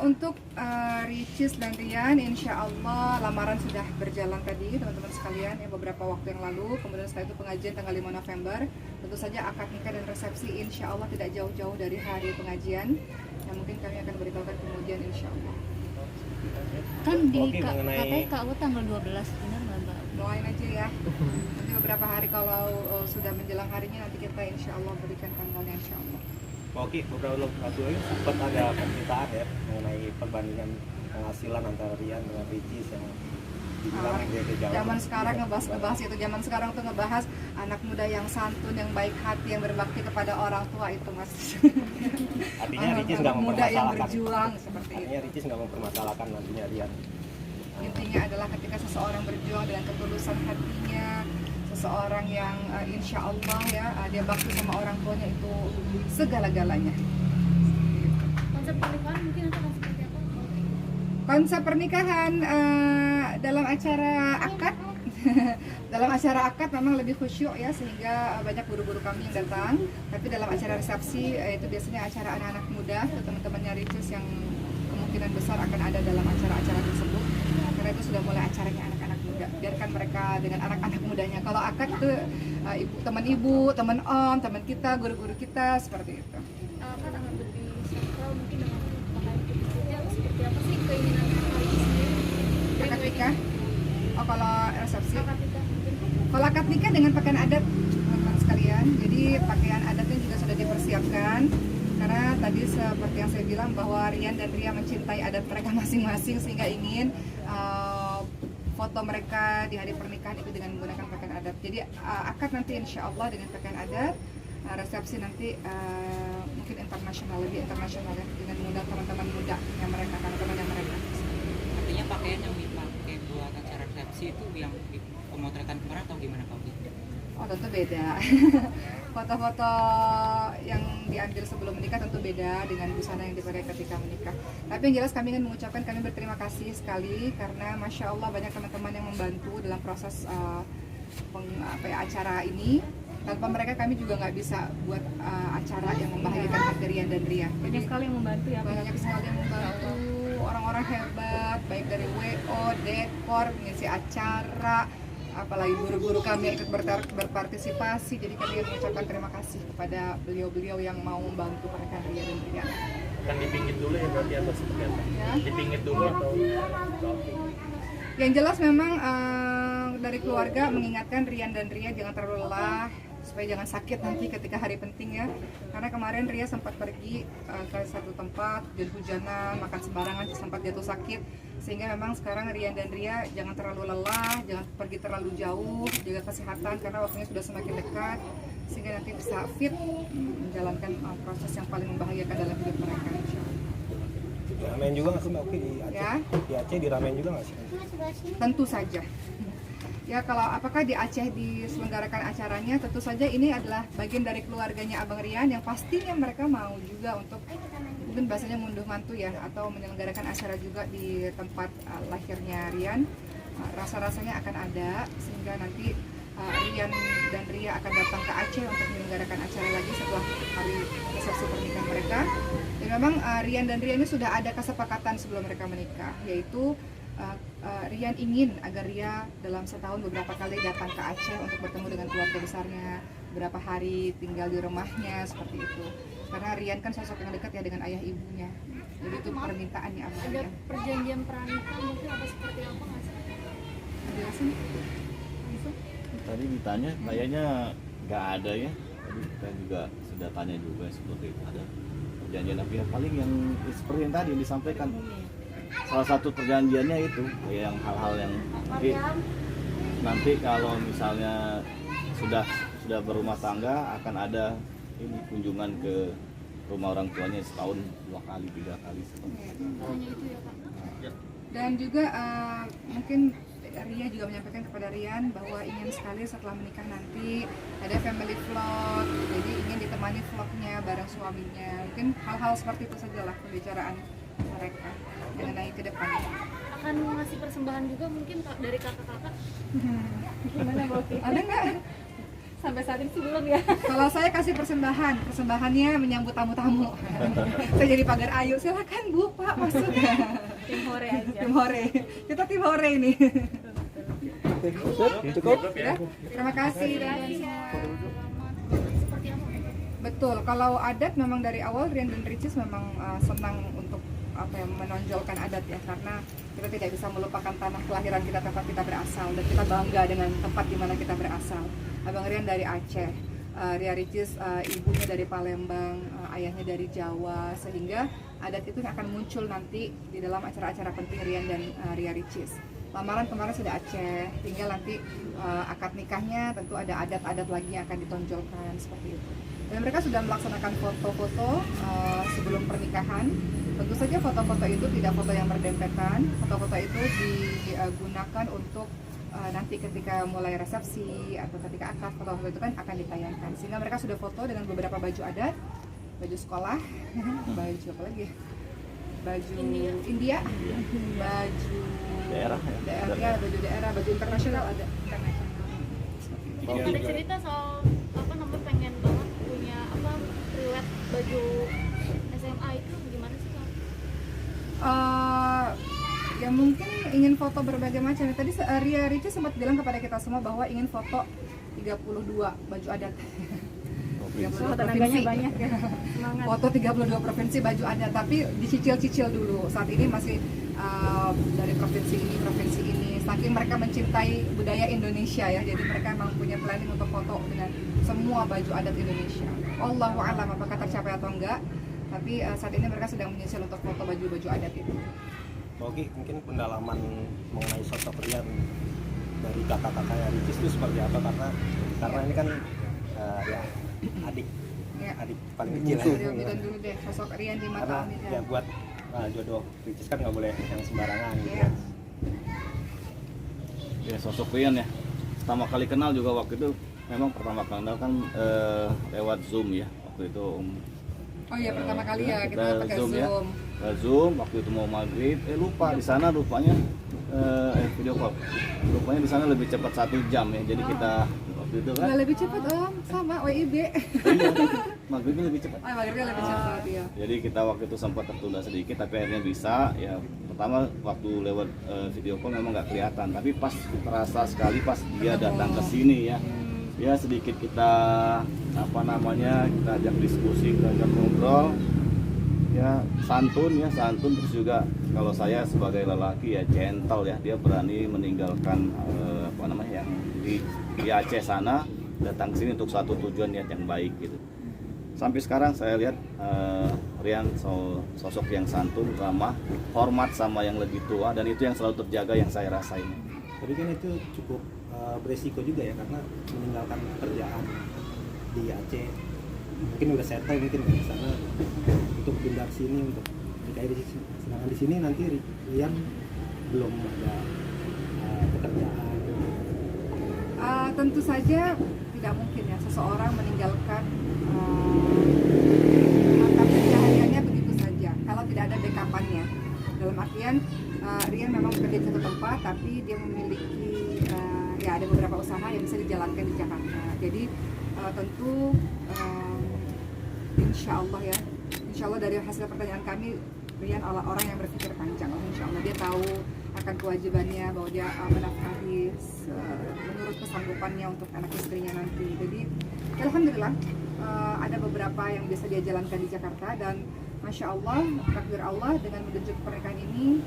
Untuk Ricis dan Rian, insya Allah lamaran sudah berjalan tadi teman-teman sekalian ya, beberapa waktu yang lalu. Kemudian setelah itu pengajian tanggal 5 November. Tentu saja akad nikah dan resepsi insya Allah tidak jauh-jauh dari hari pengajian. Yang mungkin kami akan beritahukan kemudian insya Allah. Kan di katanya KU tanggal 12, benar nggak Mbak? Doain aja ya. Nanti beberapa hari kalau sudah menjelang harinya nanti kita insya Allah berikan tanggalnya insya Allah. Oke, beberapa waktu lalu sempat ada pemberitaan ya mengenai perbandingan penghasilan antara Rian dengan Ricis yang dibilang beda jauh. Zaman sekarang ngebahas itu, zaman sekarang tuh ngebahas anak muda yang santun, yang baik hati, yang berbakti kepada orang tua itu Mas. Artinya Ricis nggak muda yang mempermasalahkan. berjuang seperti itu. Artinya Ricis nggak mempermasalahkan nantinya Rian. Intinya adalah ketika seseorang berjuang dengan ketulusan hatinya, seseorang yang insya Allah ya dia bakti sama orang tuanya itu segala-galanya. Konsep pernikahan mungkin nanti akan seperti apa? Konsep pernikahan dalam acara akad dalam acara akad memang lebih khusyuk ya, sehingga banyak guru-guru kami yang datang. Tapi dalam acara resepsi itu biasanya acara anak-anak muda, teman-temannya Ricis yang kemungkinan besar akan ada dalam acara-acara tersebut. Karena itu sudah mulai acaranya anak-anak muda. Biarkan mereka dengan anak-anak mudanya. Kalau akad itu teman ibu, teman om, teman kita, guru-guru kita seperti itu. Kan akan lebih sakral mungkin dengan pakaian putihnya seperti apa sih keinginan hari ini sendiri? Akad nikah. Oh, kalau resepsi. Akad nikah mungkin. Kalau akad nikah dengan pakaian adat, teman-teman sekalian. Jadi pakaian adatnya juga sudah dipersiapkan. Karena tadi seperti yang saya bilang bahwa Rian dan Ria mencintai adat mereka masing-masing, sehingga ingin foto mereka di hari pernikahan itu dengan menggunakan pakaian adat. Jadi akad nanti insya Allah dengan pakaian adat, resepsi nanti mungkin internasional, lebih internasional ya, dengan mengundang teman-teman muda yang mereka, teman-teman mereka. Artinya pakaian yang dipakai buat acara resepsi itu yang di pemotretan kemarin atau gimana Pak? Oh tentu beda. Foto-foto yang diambil sebelum menikah tentu beda dengan busana yang dipakai ketika menikah. Tapi yang jelas kami ingin mengucapkan kami berterima kasih sekali karena Masya Allah banyak teman-teman yang membantu dalam proses acara ini. Tanpa mereka kami juga nggak bisa buat acara yang membahagiakan hati Rian dan Ria. Banyak sekali yang membantu ya. Banyak sekali yang membantu, orang-orang hebat, baik dari WO, dekor, mengisi acara, apalagi guru-guru kami yang ikut berpartisipasi. Jadi kami mengucapkan terima kasih kepada beliau-beliau yang mau membantu pernikahan Ria dan Ria. Kan dipingit dulu ya berarti atau seperti apa? Ya. Dipingit dulu atau Yang jelas memang dari keluarga mengingatkan Rian dan Ria jangan terlalu lelah, supaya jangan sakit nanti ketika hari penting ya. Karena kemarin Ria sempat pergi ke satu tempat, hujan-hujanan, makan sembarangan, sempat jatuh sakit. Sehingga memang sekarang Rian dan Ria jangan terlalu lelah, jangan pergi terlalu jauh, jaga kesehatan karena waktunya sudah semakin dekat. Sehingga nanti bisa fit menjalankan proses yang paling membahagiakan dalam hidup mereka, insya Allah. diramein juga nggak sih Mbak Oki di Aceh? Ya. Di Aceh diramein juga nggak sih? Tentu saja. Ya, kalau apakah di Aceh diselenggarakan acaranya, tentu saja ini adalah bagian dari keluarganya Abang Rian yang pastinya mereka mau juga untuk mungkin bahasanya ngunduh mantu ya, atau menyelenggarakan acara juga di tempat lahirnya Rian. Rasa-rasanya akan ada sehingga nanti Rian dan Ria akan datang ke Aceh untuk menyelenggarakan acara lagi setelah hari resepsi pernikahan mereka. Dan memang Rian dan Ria ini sudah ada kesepakatan sebelum mereka menikah, yaitu Rian ingin agar Ria dalam setahun beberapa kali datang ke Aceh untuk bertemu dengan keluarga besarnya, beberapa hari tinggal di rumahnya, seperti itu. Karena Rian kan sosok yang dekat ya dengan ayah ibunya. Jadi itu permintaannya Abang Ada Rian. perjanjian pranikah mungkin apa seperti apa nggak sih? Jelasin. Tadi ditanya kayaknya nggak ada ya. Tadi kita juga sudah tanya juga seperti itu, ada perjanjian apa ya, paling yang seperti yang tadi disampaikan. Salah satu perjanjiannya itu kayak yang hal-hal yang nanti kalau misalnya sudah berumah tangga akan ada ini kunjungan ke rumah orang tuanya setahun 2 kali 3 kali seperti itu. Hanya itu ya Pak. Dan juga mungkin Ria juga menyampaikan kepada Rian bahwa ingin sekali setelah menikah nanti ada family vlog, jadi ingin ditemani vlognya bareng suaminya. Mungkin hal-hal seperti itu sajalah pembicaraan mereka mengenai ke depan. Akan ngasih persembahan juga mungkin dari kakak-kakak. Gimana Boki? Ada nggak? sampai saat ini sih belum ya. Kalau saya kasih persembahannya menyambut tamu-tamu. Saya jadi pagar ayu, silakan Bu, Pak, masuk. Tim hore aja. Tim hore. Kita tim hore ini. Cukup? Ya? Terima kasih. Seperti apa? Betul, kalau adat memang dari awal Rian dan Ricis memang senang untuk menonjolkan adat ya, karena kita tidak bisa melupakan tanah kelahiran kita, tempat kita berasal, dan kita bangga dengan tempat di mana kita berasal. Abang Rian dari Aceh, Ria Ricis ibunya dari Palembang, ayahnya dari Jawa, sehingga adat itu akan muncul nanti di dalam acara-acara penting Rian dan Ria Ricis. Lamaran kemarin sudah Aceh, tinggal nanti akad nikahnya tentu ada adat-adat lagi yang akan ditonjolkan seperti itu. Dan mereka sudah melaksanakan foto-foto sebelum pernikahan. Tentu saja foto-foto itu tidak foto yang berdempetan, foto-foto itu digunakan untuk nanti ketika mulai resepsi atau ketika akad, foto-foto itu kan akan ditayangkan. Sehingga mereka sudah foto dengan beberapa baju adat, baju sekolah, baju apa lagi? Baju India, baju Daerah ya. baju daerah, baju internasional ada. Ada cerita soal pengen banget punya riwayat baju SMA itu gimana sih Kak? Ya mungkin ingin foto berbagai macam. Tadi Ria Ricis sempat bilang kepada kita semua bahwa ingin foto 32 baju adat. 32 tenaganya provinsi. banyak ya. Semangat. Foto 32 provinsi baju adat, tapi dicicil-cicil dulu. Saat ini masih dari provinsi ini. Saking mereka mencintai budaya Indonesia ya, jadi mereka memang punya planning untuk foto dengan semua baju adat Indonesia. Allahu a'lam apakah tercapai atau enggak, tapi saat ini mereka sedang menyusul untuk foto baju-baju adat itu. Oke, mungkin pendalaman mengenai sosok Rian dari kakak-kakaknya Ricis itu seperti apa, karena ini kan ya adik Ya. adik paling kecil Rio bilang dulu deh, sosok Rian di mata karena Amidan. ya buat jodoh Ricis kan nggak boleh yang sembarangan gitu Iya. kan. Ya sosok Rian ya. Pertama kali kenal juga waktu itu memang pertama kali kenal kan lewat Zoom ya. Waktu itu Oh iya, pertama kali ya kita pakai Zoom. ya. Zoom waktu itu mau maghrib, lupa di sana rupanya video call. Rupanya di sana lebih cepat 1 jam ya. Jadi kita waktu itu kan Nggak lebih cepat Om, sama WIB. iya, maghribnya lebih cepat. Maghribnya lebih cepat ya. Jadi kita waktu itu sempat tertunda sedikit, tapi akhirnya bisa. Ya pertama waktu lewat video call memang nggak kelihatan, tapi pas terasa sekali pas dia datang ke sini ya. Ya sedikit kita kita ajak diskusi, kita ajak ngobrol. Ya santun terus juga kalau saya sebagai lelaki ya gentle ya, dia berani meninggalkan yang di Aceh sana datang ke sini untuk satu tujuan yang baik gitu. Sampai sekarang saya lihat Rian sosok yang santun, ramah, hormat sama yang lebih tua, dan itu yang selalu terjaga yang saya rasain. Tapi kan itu cukup beresiko juga ya, karena meninggalkan pekerjaan di Aceh, mungkin udah settle mungkin di sana, untuk pindah sini untuk nikahi di sini. Sedangkan di sini nanti Rian belum ada pekerjaan. Tentu saja tidak mungkin ya seseorang meninggalkan mata pencahariannya begitu saja kalau tidak ada backupannya. Dalam artian Rian memang bekerja di satu tempat, tapi dia memiliki ada beberapa usaha yang bisa dijalankan di Jakarta. Jadi tentu insya Allah dari hasil pertanyaan kami, Rian orang yang berpikir panjang. Insya Allah dia tahu akan kewajibannya bahwa dia menafkahi menurut kesanggupannya untuk anak istrinya nanti. Jadi alhamdulillah ada beberapa yang bisa dia jalankan di Jakarta, dan masya Allah, takdir Allah dengan menunjuk pernikahan ini,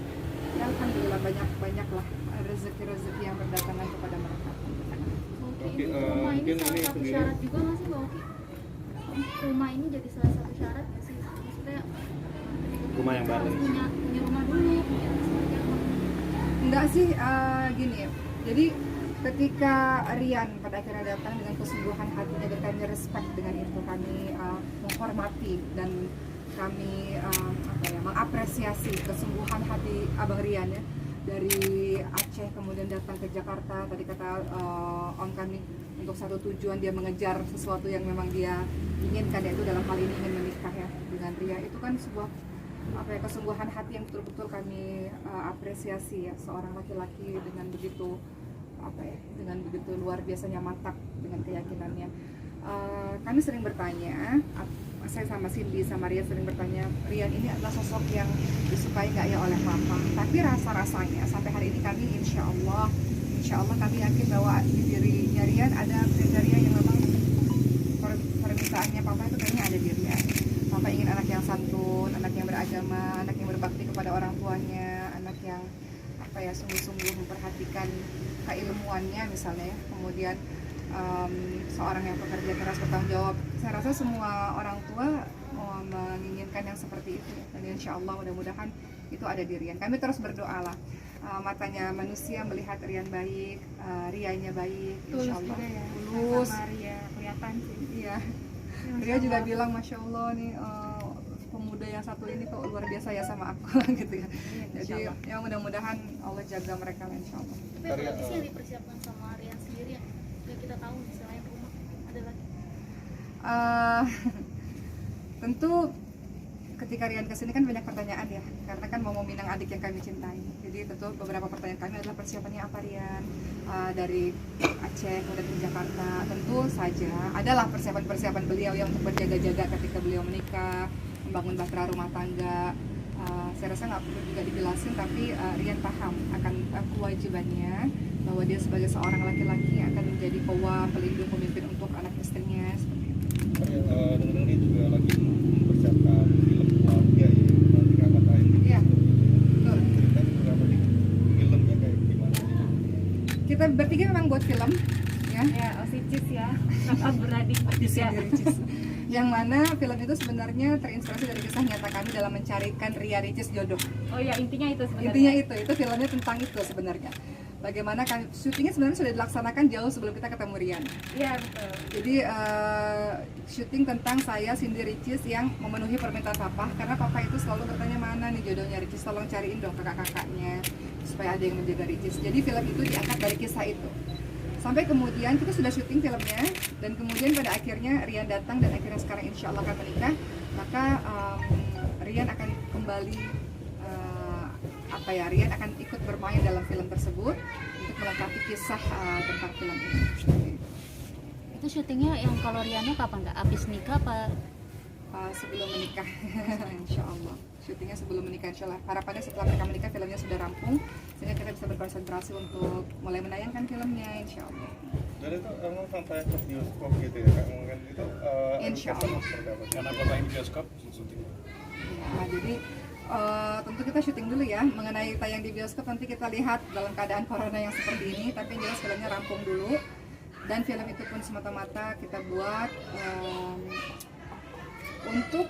ya alhamdulillah banyaklah rezeki yang berdatangan kepada mereka. Oke, rumah ini salah satu syarat juga nggak sih Mbak Oki? Rumah ini jadi salah satu syarat nggak sih? Maksudnya Rumah yang baru. harus punya rumah dulu, punya seperti apa? Enggak sih, gini ya. Jadi ketika Rian pada akhirnya datang dengan kesungguhan hatinya, dan kami respect dengan itu, kami menghormati dan kami mengapresiasi kesungguhan hati Abang Rian ya, dari Aceh kemudian datang ke Jakarta. Tadi kata Om kami untuk satu tujuan, dia mengejar sesuatu yang memang dia inginkan, yaitu dalam hal ini ingin menikah ya dengan Ria. Itu kan sebuah kesungguhan hati yang betul-betul kami apresiasi ya, seorang laki-laki dengan begitu apa ya, dengan begitu luar biasanya mantap dengan keyakinannya. Kami sering bertanya, saya sama Cindy sama Rian sering bertanya, Rian ini adalah sosok yang disukai nggak ya oleh Papa? Tapi rasa-rasanya sampai hari ini kami insya Allah kami yakin bahwa di dirinya Rian ada kriteria yang memang permintaannya Papa itu kayaknya ada di Rian. Papa ingin anak yang santun, anak yang beragama, anak yang berbakti kepada orang tuanya, anak yang apa ya, sungguh-sungguh memperhatikan keilmuannya misalnya ya. Kemudian seorang yang bekerja keras, bertanggung jawab. Saya rasa semua orang tua menginginkan yang seperti itu ya. Dan insya Allah mudah-mudahan itu ada di Rian. Kami terus berdoa lah, matanya manusia melihat Rian baik, Rianya baik, insya Allah tulus. Ria kelihatan sih. Iya. Ria juga bilang Masya Allah nih, pemuda yang satu ini kok luar biasa ya sama aku gitu ya. Jadi ya mudah-mudahan Allah jaga mereka insya Allah. Tapi apalagi sih yang dipersiapkan sama Rian sendiri yang kita tahu misalnya rumah ada lagi? Tentu ketika Rian kesini kan banyak pertanyaan ya, karena kan mau Minang adik yang kami cintai. Jadi tentu beberapa pertanyaan kami adalah persiapannya apa Rian, dari Aceh kemudian ke Jakarta. Tentu saja adalah persiapan beliau yang untuk berjaga-jaga ketika beliau menikah, membangun bahtera rumah tangga. Saya rasa nggak perlu juga dijelasin, tapi Rian paham akan kewajibannya bahwa dia sebagai seorang laki-laki akan menjadi qawwam, pelindung, pemimpin untuk anak istrinya seperti itu. Dengar ini juga lagi mempersiapkan film keluarga ya, nanti akan tayang. Iya, betul. Ceritain berapa nih filmnya kayak gimana sih? Kita bertiga memang buat film ya. Ya, Osicis ya, kakak beradik ya. Yang mana film itu sebenarnya terinspirasi dari kisah nyata kami dalam mencarikan Ria Ricis jodoh. Oh ya, intinya itu sebenarnya. Intinya itu filmnya tentang itu sebenarnya. Bagaimana kan syutingnya sebenarnya sudah dilaksanakan jauh sebelum kita ketemu Rian. Iya, betul. Jadi syuting tentang saya Cindy Ricis yang memenuhi permintaan Papa, karena Papa itu selalu bertanya mana nih jodohnya Ricis, tolong cariin dong kakak-kakaknya supaya ada yang menjaga Ricis. Jadi film itu diangkat dari kisah itu. Sampai kemudian kita sudah syuting filmnya, dan kemudian pada akhirnya Rian datang dan akhirnya sekarang insya Allah akan menikah. Maka Rian akan kembali Rian akan ikut bermain dalam film tersebut untuk melengkapi kisah tentang film ini. Itu syutingnya yang kalau Riannya kapan nggak? Abis nikah apa? Sebelum menikah, insya Allah. Syutingnya sebelum menikah, insya Allah. Harapannya setelah mereka menikah filmnya sudah rampung, sehingga kita bisa berkonsentrasi untuk mulai menayangkan filmnya, insya Allah. Dan itu emang sampai ke bioskop gitu ya, Kak? Mungkin itu Insya Allah. Karena bapak ini bioskop, syuting. Ya, jadi tentu kita syuting dulu ya. Mengenai tayang di bioskop nanti kita lihat dalam keadaan corona yang seperti ini, tapi yang jelas filmnya rampung dulu. Dan film itu pun semata-mata kita buat untuk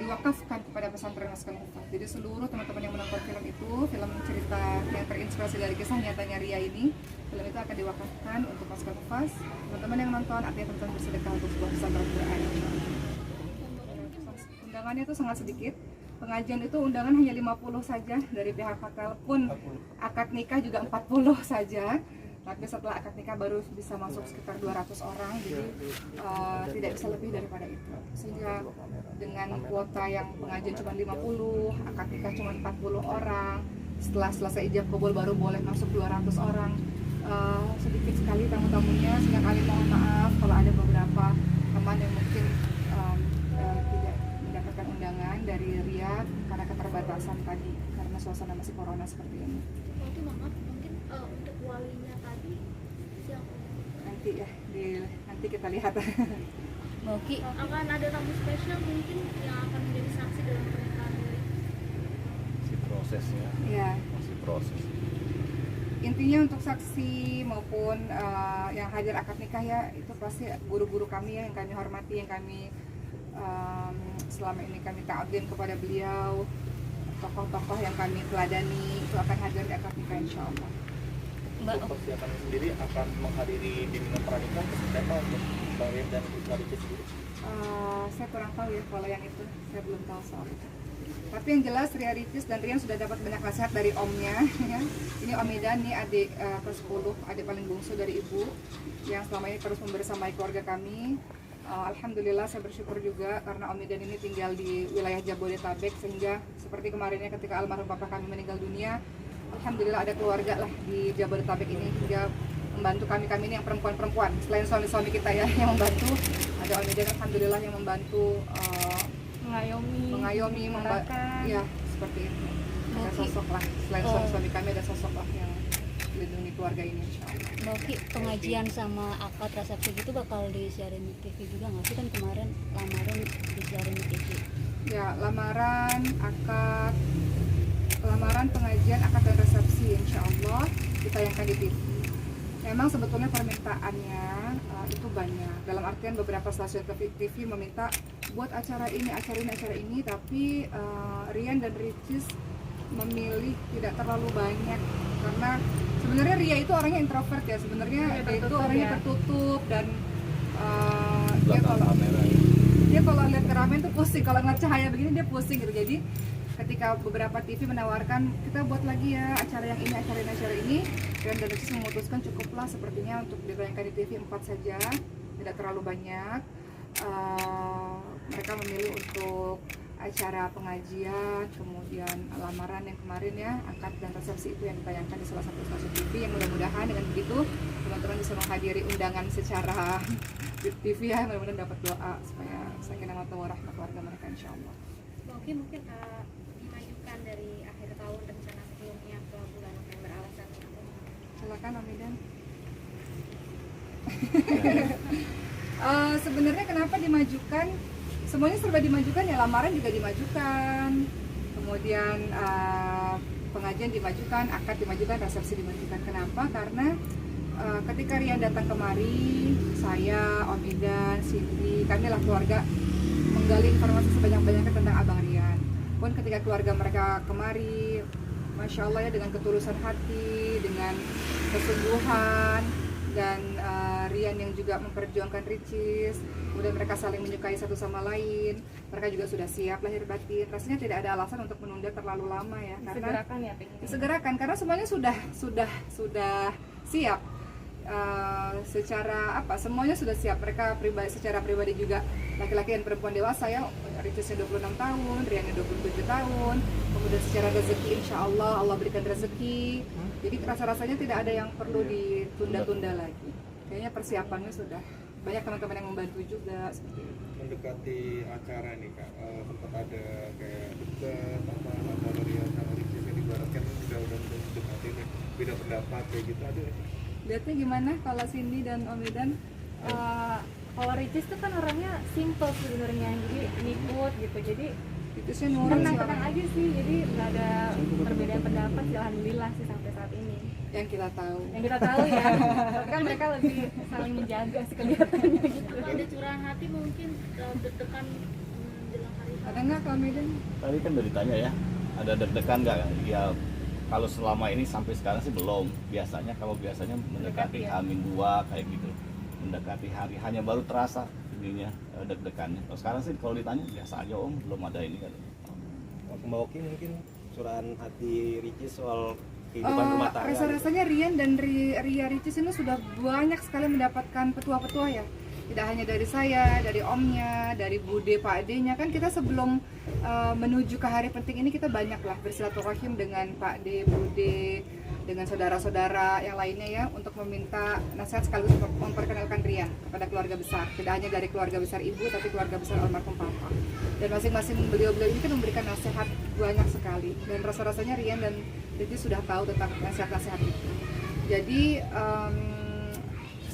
diwakafkan kepada pesantren Maskal Hufaz. Jadi seluruh teman-teman yang menonton film itu, film cerita yang terinspirasi dari kisah nyatanya Ria ini, film itu akan diwakafkan untuk Maskal Hufaz. Teman-teman yang nonton artinya teman-teman bersedekah untuk sebuah pesantren Quran. Undangannya itu sangat sedikit. Pengajian itu undangan hanya 50 saja dari pihak hotel, pun akad nikah juga 40 saja. Tapi setelah akad nikah baru bisa masuk sekitar 200 orang, jadi tidak bisa lebih daripada itu. Sehingga dengan kuota yang pengajian cuma 50, akad nikah cuma 40 orang, setelah selesai ijab kabul baru boleh masuk 200 orang. Sedikit sekali tamu-tamunya, sehingga kami mohon maaf kalau ada beberapa teman yang mungkin tidak mendapatkan undangan dari Riyadh karena keterbatasan tadi, karena suasana masih corona seperti ini. Oke, maaf, mungkin untuk walinya tadi siapa? Nanti ya, nanti kita lihat. Boki, Akan ada tamu spesial mungkin yang akan menjadi saksi dalam pernikahan ini. Si prosesnya Ya, masih proses. intinya untuk saksi maupun yang hadir akad nikah ya, itu pasti guru-guru kami ya, yang kami hormati, yang kami selama ini kami ta'zim kepada beliau, tokoh-tokoh yang kami teladani itu akan hadir di akad nikah insya Allah. Mbak, Untuk persiapan sendiri akan menghadiri bimbingan pernikahan seperti apa untuk Bang Rian dan Ibu Ricis sendiri? Saya kurang tahu ya kalau yang itu, saya belum tahu soal itu. Tapi yang jelas Ria Ricis dan Rian sudah dapat banyak nasihat dari omnya ya. Ini Om Idan, nih adik ke-10, adik paling bungsu dari ibu yang selama ini terus membersamai keluarga kami. Alhamdulillah saya bersyukur juga karena Om Idan ini tinggal di wilayah Jabodetabek, sehingga seperti kemarinnya ketika almarhum papa kami meninggal dunia, alhamdulillah ada keluarga lah di Jabodetabek ini hingga membantu kami ini yang perempuan selain suami kita ya yang membantu. Ada Om Medan alhamdulillah yang membantu mengayomi ya seperti itu. Ada sosok lah selain suami kami, ada sosok lah yang melindungi keluarga ini insyaallah. Mbak Oki, pengajian sama akad resepsi gitu bakal disiarin di TV juga nggak sih? Kan kemarin lamaran disiarin di TV. Ya, lamaran, pengajian, akad dan resepsi insyaallah ditayangkan di TV. Memang sebetulnya permintaannya itu banyak. Dalam artian beberapa stasiun TV meminta buat acara ini, tapi Rian dan Ricis memilih tidak terlalu banyak karena sebenarnya Ria itu orangnya introvert ya, sebenarnya dia itu orangnya tertutup dan dia kalau lihat keramaian tuh pusing, kalau ngeliat cahaya begini dia pusing gitu. Jadi ketika beberapa TV menawarkan kita buat lagi ya acara yang ini, acara ini, Rian dan Ricis memutuskan cukuplah sepertinya untuk ditayangkan di TV 4 saja, tidak terlalu banyak. Mereka memilih untuk acara pengajian, kemudian lamaran yang kemarin ya, akad dan resepsi itu yang ditayangkan di salah satu stasiun TV, yang mudah-mudahan dengan begitu teman-teman bisa menghadiri undangan secara di TV ya, mudah-mudahan dapat doa supaya sakinah mawaddah warahmah keluarga mereka insyaallah. Oke, mungkin dimajukan dari akhir tahun rencana sebelumnya ke bulan November alasannya apa? Silakan Om Medan. Sebenarnya kenapa dimajukan? Semuanya serba dimajukan ya, lamaran juga dimajukan, kemudian pengajian dimajukan, akad dimajukan, resepsi dimajukan. Kenapa? Karena ketika Rian datang kemari, saya, Om Medan, Cindy, kami lah keluarga menggali informasi sebanyak-banyaknya tentang Abang Rian. Pun ketika keluarga mereka kemari, Masya Allah ya, dengan ketulusan hati, dengan kesungguhan, dan Rian yang juga memperjuangkan Ricis, kemudian mereka saling menyukai satu sama lain, mereka juga sudah siap lahir batin. Rasanya tidak ada alasan untuk menunda terlalu lama ya, karena disegerakan karena semuanya sudah siap. Secara semuanya sudah siap. Mereka secara pribadi juga, laki-laki dan perempuan dewasa ya, Ricisnya 26 tahun, Riannya 27 tahun. Kemudian secara rezeki insya Allah berikan rezeki. Jadi rasa-rasanya tidak ada yang perlu ditunda-tunda lagi. Kayaknya persiapannya sudah banyak, teman-teman yang membantu juga seperti itu. Mendekati acara nih Kak, sempat ada kayak debat antara Rian sama Ricis yang diibaratkan udah mendekati nih, beda pendapat kayak gitu, ada nggak sih? Lihatnya gimana kalau Cindy dan Om Medan? Kalau Ricis tuh kan orangnya simple sebenarnya, jadi ngikut gitu, jadi Ricisnya nurut sih tenang aja sih, jadi nggak ada perbedaan pendapat sih, alhamdulillah sih sampai saat ini. yang kita tahu. Yang kita tahu ya, tapi kan mereka lebih saling menjaga sih kelihatannya gitu. Kalau ada curahan hati mungkin deg-degan menjelang hari H. Ada nggak kalau Medan? Tadi kan udah ditanya ya, ada deg-degan nggak? Ya kalau selama ini sampai sekarang sih belum. Biasanya mendekati H-2 kayak gitu, mendekati hari hanya baru terasa ininya deg-degannya. Kalau sekarang sih kalau ditanya biasa aja Om, belum ada ini kan. Mbak Oki mungkin curahan hati Ricis soal kehidupan rumah tangga. Rasa-rasanya Rian dan Ria Ricis ini sudah banyak sekali mendapatkan petua-petua ya. Tidak hanya dari saya, dari omnya, dari Bude, Pak Ade-nya. Kan kita sebelum menuju ke hari penting ini kita banyaklah bersilaturahim dengan Pak De, Bude, dengan saudara-saudara yang lainnya ya, untuk meminta nasihat sekaligus memperkenalkan Rian kepada keluarga besar. Tidak hanya dari keluarga besar ibu, tapi keluarga besar almarhum papa. Dan masing-masing beliau-beliau ini kan memberikan nasihat banyak sekali. Dan rasa-rasanya Rian dan Ricis sudah tahu tentang nasihat-nasihat itu. Jadi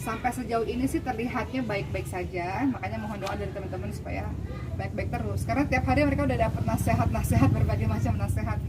sampai sejauh ini sih terlihatnya baik-baik saja, makanya mohon doa dari teman-teman supaya baik-baik terus. Karena tiap hari mereka udah dapat nasihat-nasihat, berbagai macam nasihat